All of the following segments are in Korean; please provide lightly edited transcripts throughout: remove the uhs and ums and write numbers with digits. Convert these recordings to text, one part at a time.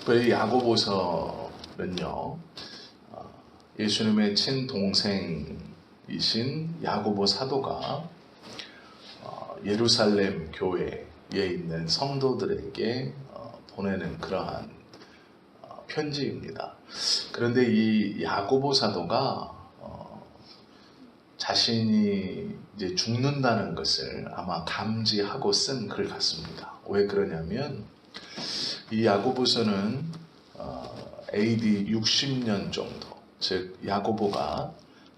특별히 야고보서는요, 예수님의 친동생이신 야고보 사도가 예루살렘 교회에 있는 성도들에게 보내는 그러한 편지입니다. 그런데 이 야고보 사도가 자신이 이제 죽는다는 것을 아마 감지하고 쓴 글 같습니다. 왜 그러냐면 이 야고보서는 AD 60년 정도, 즉 야고보가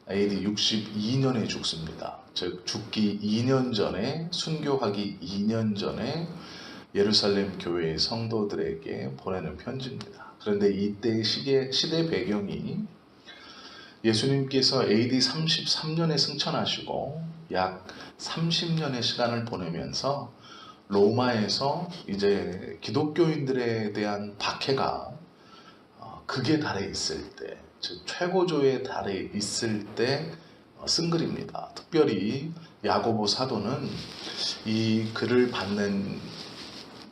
AD 62년에 죽습니다. 즉 죽기 2년 전에, 순교하기 2년 전에 예루살렘 교회의 성도들에게 보내는 편지입니다. 그런데 이때의 시대 배경이 예수님께서 AD 33년에 승천하시고 약 30년의 시간을 보내면서 로마에서 이제 기독교인들에 대한 박해가 극에 달해 있을 때, 즉 최고조에 달해 있을 때 쓴 글입니다. 특별히 야고보 사도는 이 글을 받는,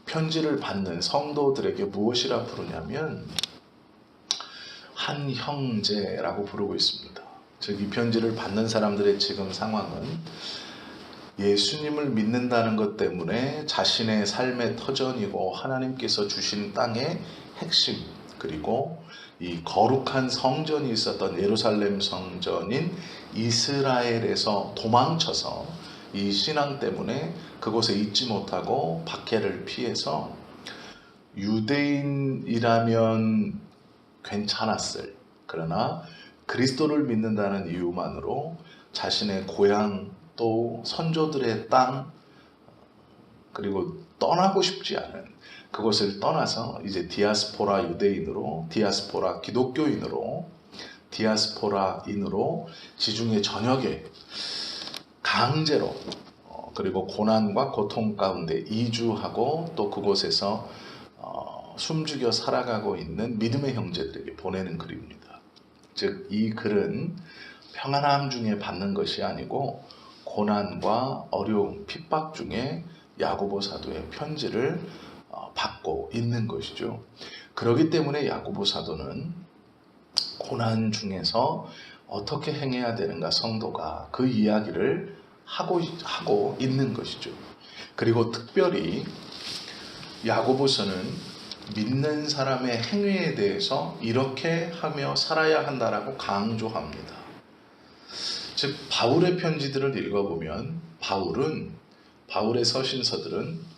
편지를 받는 성도들에게 무엇이라 부르냐면 한 형제라고 부르고 있습니다. 즉 이 편지를 받는 사람들의 지금 상황은 예수님을 믿는다는 것 때문에 자신의 삶의 터전이고 하나님께서 주신 땅의 핵심, 그리고 이 거룩한 성전이 있었던 예루살렘 성전인 이스라엘에서 도망쳐서 이 신앙 때문에 그곳에 있지 못하고 박해를 피해서 유대인이라면 괜찮았을, 그러나 그리스도를 믿는다는 이유만으로 자신의 고향 또 선조들의 땅, 그리고 떠나고 싶지 않은 그것을 떠나서 이제 디아스포라 유대인으로, 디아스포라 기독교인으로, 디아스포라인으로 지중해 전역에 강제로 그리고 고난과 고통 가운데 이주하고 또 그곳에서 숨죽여 살아가고 있는 믿음의 형제들에게 보내는 글입니다. 즉 이 글은 평안함 중에 받는 것이 아니고 고난과 어려움, 핍박 중에 야고보 사도의 편지를 받고 있는 것이죠. 그렇기 때문에 야고보 사도는 고난 중에서 어떻게 행해야 되는가, 성도가 그 이야기를 하고 있는 것이죠. 그리고 특별히 야고보서는 믿는 사람의 행위에 대해서 이렇게 하며 살아야 한다라고 강조합니다. 즉 바울의 편지들을 읽어보면 바울의 서신서들은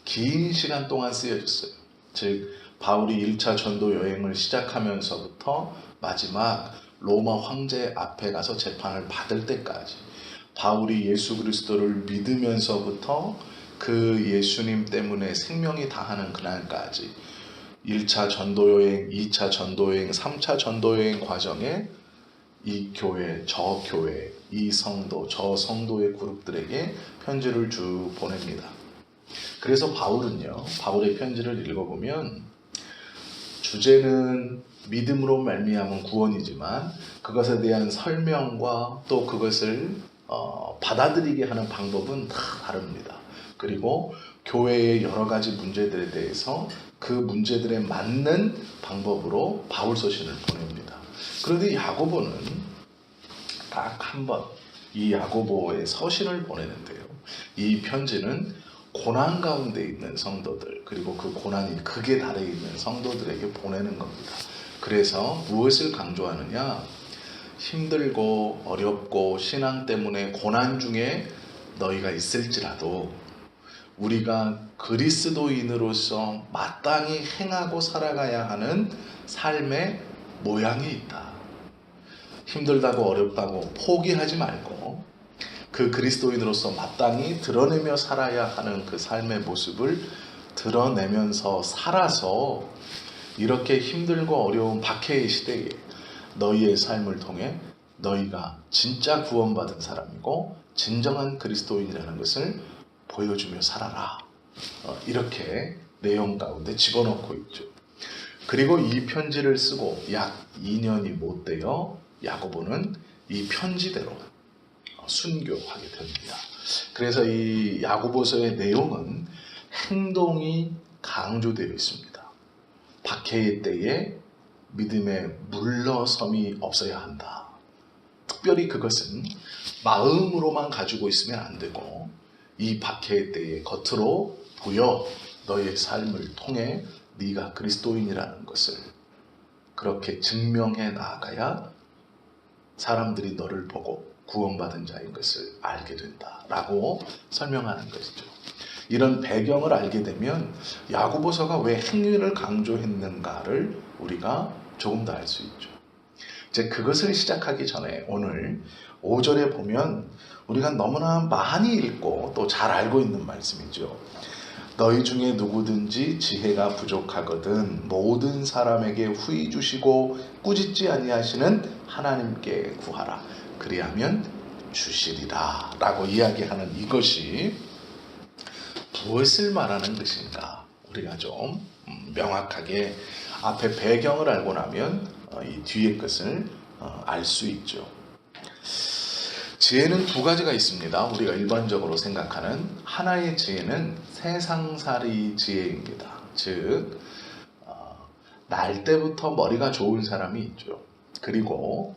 긴 시간 동안 쓰여졌어요. 즉 바울이 1차 전도 여행을 시작하면서부터 마지막 로마 황제 앞에 가서 재판을 받을 때까지, 바울이 예수 그리스도를 믿으면서부터 그 예수님 때문에 생명이 다하는 그날까지 1차 전도여행, 2차 전도여행, 3차 전도여행 과정에 이 교회, 저 교회, 이 성도, 저 성도의 그룹들에게 편지를 쭉 보냅니다. 그래서 바울의 편지를 읽어보면 주제는 믿음으로 말미암은 구원이지만 그것에 대한 설명과 또 그것을 받아들이게 하는 방법은 다 다릅니다. 그리고 교회의 여러 가지 문제들에 대해서 그 문제들에 맞는 방법으로 바울 서신을 보냅니다. 그런데 야고보는 딱 한 번 이 야고보의 서신을 보내는데요. 이 편지는 고난 가운데 있는 성도들, 그리고 그 고난이 극에 달해 있는 성도들에게 보내는 겁니다. 그래서 무엇을 강조하느냐? 힘들고 어렵고 신앙 때문에 고난 중에 너희가 있을지라도 우리가 그리스도인으로서 마땅히 행하고 살아가야 하는 삶의 모양이 있다. 힘들다고 어렵다고 포기하지 말고 그 그리스도인으로서 마땅히 드러내며 살아야 하는 그 삶의 모습을 드러내면서 살아서 이렇게 힘들고 어려운 박해의 시대에 너희의 삶을 통해 너희가 진짜 구원받은 사람이고 진정한 그리스도인이라는 것을 보여주며 살아라. 이렇게 내용 가운데 집어넣고 있죠. 그리고 이 편지를 쓰고 약 2년이 못 되어 야고보는 이 편지대로 순교하게 됩니다. 그래서 이 야고보서의 내용은 행동이 강조되어 있습니다. 박해의 때에 믿음의 물러섬이 없어야 한다. 특별히 그것은 마음으로만 가지고 있으면 안 되고 이 박해의 때에 겉으로 보여 너의 삶을 통해 네가 그리스도인이라는 것을 그렇게 증명해 나가야 사람들이 너를 보고 구원받은 자인 것을 알게 된다라고 설명하는 것이죠. 이런 배경을 알게 되면 야고보서가 왜 행위를 강조했는가를 우리가 조금 더 알 수 있죠. 이제 그것을 시작하기 전에 오늘 5절에 보면 우리가 너무나 많이 읽고 또 잘 알고 있는 말씀이죠. 너희 중에 누구든지 지혜가 부족하거든 모든 사람에게 후히 주시고 꾸짖지 아니하시는 하나님께 구하라. 그리하면 주시리라 라고 이야기하는 이것이 무엇을 말하는 것인가 우리가 좀 명확하게 앞에 배경을 알고 나면 이 뒤의 것을 알 수 있죠. 지혜는 두 가지가 있습니다. 우리가 일반적으로 생각하는 하나의 지혜는 세상살이 지혜입니다. 즉 날 때부터 머리가 좋은 사람이 있죠. 그리고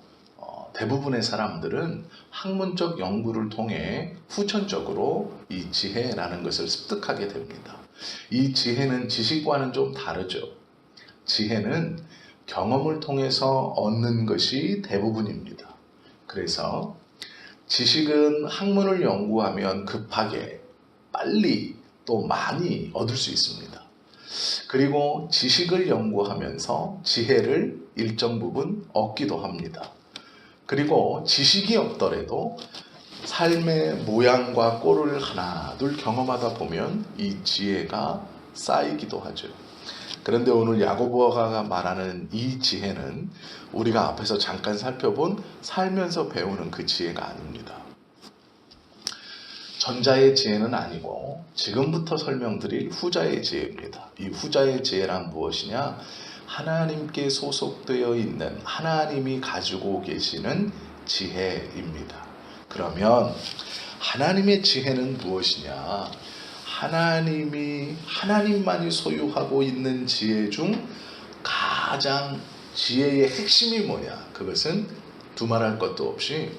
대부분의 사람들은 학문적 연구를 통해 후천적으로 이 지혜라는 것을 습득하게 됩니다. 이 지혜는 지식과는 좀 다르죠. 지혜는 경험을 통해서 얻는 것이 대부분입니다. 그래서 지식은 학문을 연구하면 급하게 빨리 또 많이 얻을 수 있습니다. 그리고 지식을 연구하면서 지혜를 일정 부분 얻기도 합니다. 그리고 지식이 없더라도 삶의 모양과 꼴을 하나 둘 경험하다 보면 이 지혜가 쌓이기도 하죠. 그런데 오늘 야고보가 말하는 이 지혜는 우리가 앞에서 잠깐 살펴본 살면서 배우는 그 지혜가 아닙니다. 전자의 지혜는 아니고 지금부터 설명드릴 후자의 지혜입니다. 이 후자의 지혜란 무엇이냐? 하나님께 소속되어 있는 하나님이 가지고 계시는 지혜입니다. 그러면 하나님의 지혜는 무엇이냐? 하나님만이 소유하고 있는 지혜 중 가장 지혜의 핵심이 뭐냐? 그것은 두말할 것도 없이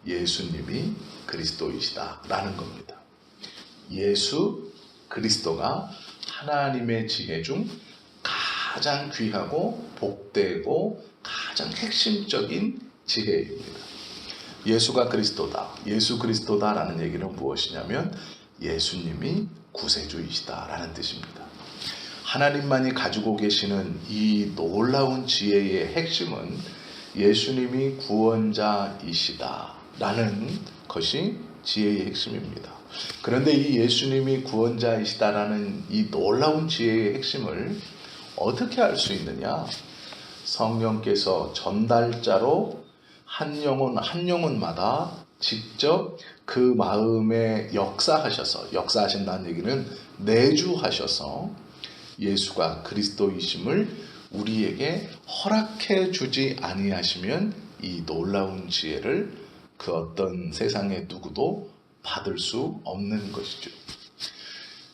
예수님이 그리스도이시다라는 겁니다. 예수 그리스도가 하나님의 지혜 중 가장 귀하고 복되고 가장 핵심적인 지혜입니다. 예수가 그리스도다. 예수 그리스도다라는 얘기는 무엇이냐면 예수님이 구세주이시다라는 뜻입니다. 하나님만이 가지고 계시는 이 놀라운 지혜의 핵심은 예수님이 구원자이시다라는 것이 지혜의 핵심입니다. 그런데 이 예수님이 구원자이시다라는 이 놀라운 지혜의 핵심을 어떻게 알 수 있느냐? 성령께서 전달자로 한 영혼마다 직접 그 마음에 역사하신다는 얘기는 내주하셔서 예수가 그리스도이심을 우리에게 허락해 주지 아니하시면 이 놀라운 지혜를 그 어떤 세상의 누구도 받을 수 없는 것이죠.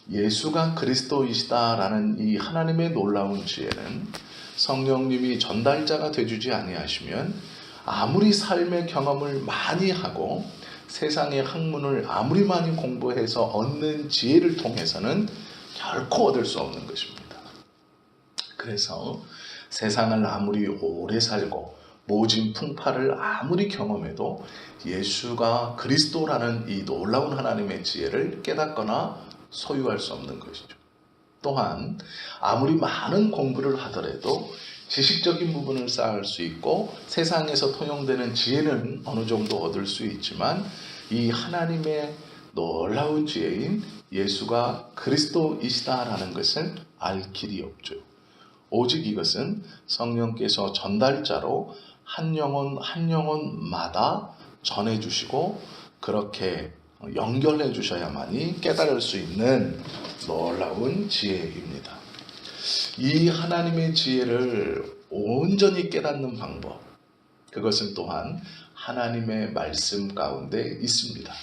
예수가 그리스도이시다라는 이 하나님의 놀라운 지혜는 성령님이 전달자가 되주지 아니하시면 아무리 삶의 경험을 많이 하고 세상의 학문을 아무리 많이 공부해서 얻는 지혜를 통해서는 결코 얻을 수 없는 것입니다. 그래서 세상을 아무리 오래 살고 모진 풍파를 아무리 경험해도 예수가 그리스도라는 이 놀라운 하나님의 지혜를 깨닫거나 소유할 수 없는 것이죠. 또한 아무리 많은 공부를 하더라도 지식적인 부분을 쌓을 수 있고 세상에서 통용되는 지혜는 어느 정도 얻을 수 있지만 이 하나님의 놀라운 지혜인 예수가 그리스도이시다라는 것을 알 길이 없죠. 오직 이것은 성령께서 전달자로 한 영혼마다 전해주시고 그렇게 연결해 주셔야만이 깨달을 수 있는 놀라운 지혜입니다. 이 하나님의 지혜를 온전히 깨닫는 방법, 그것은 또한 하나님의 말씀 가운데 있습니다.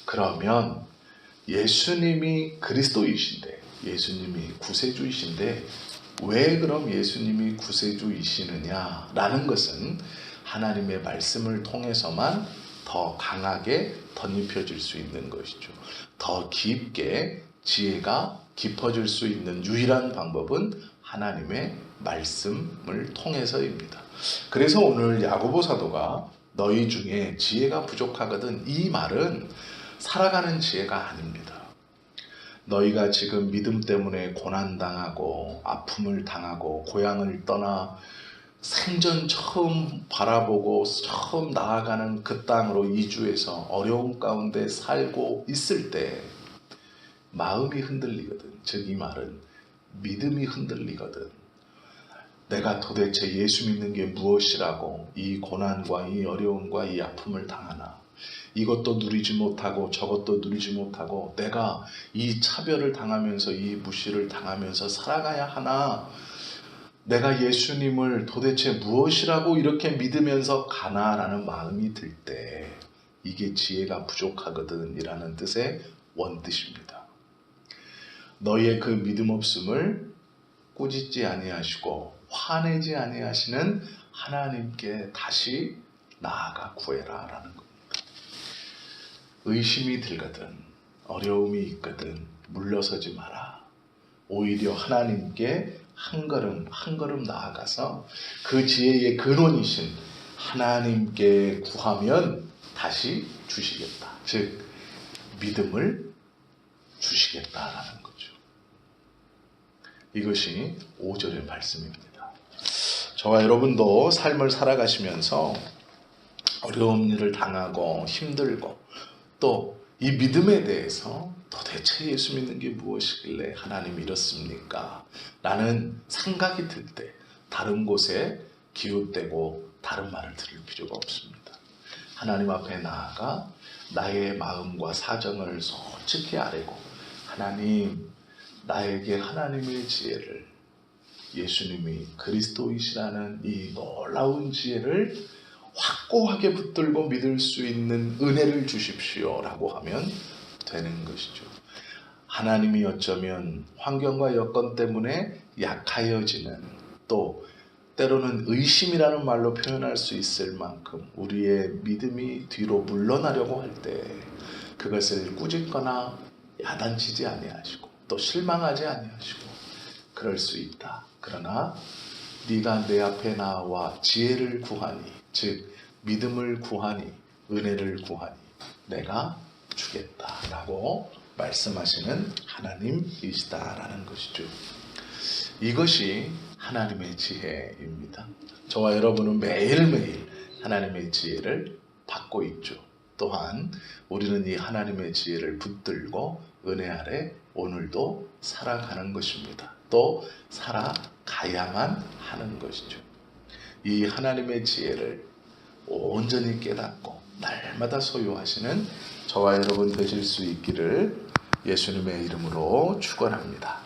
그러면 예수님이 그리스도이신데, 예수님이 구세주이신데 왜 그럼 예수님이 구세주이시느냐라는 것은 하나님의 말씀을 통해서만 더 강하게 덧입혀질 수 있는 것이죠. 더 깊게 지혜가 깊어질 수 있는 유일한 방법은 하나님의 말씀을 통해서입니다. 그래서 오늘 야고보 사도가 너희 중에 지혜가 부족하거든, 이 말은 살아가는 지혜가 아닙니다. 너희가 지금 믿음 때문에 고난당하고 아픔을 당하고 고향을 떠나 생전 처음 바라보고 처음 나아가는 그 땅으로 이주해서 어려움 가운데 살고 있을 때 마음이 흔들리거든. 즉 이 말은 믿음이 흔들리거든. 내가 도대체 예수 믿는 게 무엇이라고 이 고난과 이 어려움과 이 아픔을 당하나, 이것도 누리지 못하고 저것도 누리지 못하고 내가 이 차별을 당하면서 이 무시를 당하면서 살아가야 하나, 내가 예수님을 도대체 무엇이라고 이렇게 믿으면서 가나라는 마음이 들 때 이게 지혜가 부족하거든 이라는 뜻의 원뜻입니다. 너희의 그 믿음 없음을 꾸짖지 아니하시고 화내지 아니하시는 하나님께 다시 나아가 구해라 라는 겁니다. 의심이 들거든, 어려움이 있거든 물러서지 마라. 오히려 하나님께 한 걸음 한 걸음 나아가서 그 지혜의 근원이신 하나님께 구하면 다시 주시겠다. 즉 믿음을 주시겠다라는 거죠. 이것이 5절의 말씀입니다. 저와 여러분도 삶을 살아가시면서 어려운 일을 당하고 힘들고 또 이 믿음에 대해서 도대체 예수 믿는 게 무엇이길래 하나님이 이렇습니까? 라는 생각이 들 때 다른 곳에 기웃대고 다른 말을 들을 필요가 없습니다. 하나님 앞에 나아가 나의 마음과 사정을 솔직히 아뢰고, 하나님, 나에게 하나님의 지혜를, 예수님이 그리스도이시라는 이 놀라운 지혜를 확고하게 붙들고 믿을 수 있는 은혜를 주십시오 라고 하면 되는 것이죠. 하나님이 어쩌면 환경과 여건 때문에 약하여지는, 또 때로는 의심이라는 말로 표현할 수 있을 만큼 우리의 믿음이 뒤로 물러나려고 할 때 그것을 꾸짖거나 야단치지 아니하시고 또 실망하지 아니하시고 그럴 수 있다. 그러나 네가 내 앞에 나와 지혜를 구하니, 즉 믿음을 구하니, 은혜를 구하니 내가 주겠다라고 말씀하시는 하나님이시다라는 것이죠. 이것이 하나님의 지혜입니다. 저와 여러분은 매일매일 하나님의 지혜를 받고 있죠. 또한 우리는 이 하나님의 지혜를 붙들고 은혜 아래 오늘도 살아가는 것입니다. 또 살아가야만 하는 것이죠. 이 하나님의 지혜를 온전히 깨닫고 날마다 소유하시는 저와 여러분 되실 수 있기를 예수님의 이름으로 축원합니다.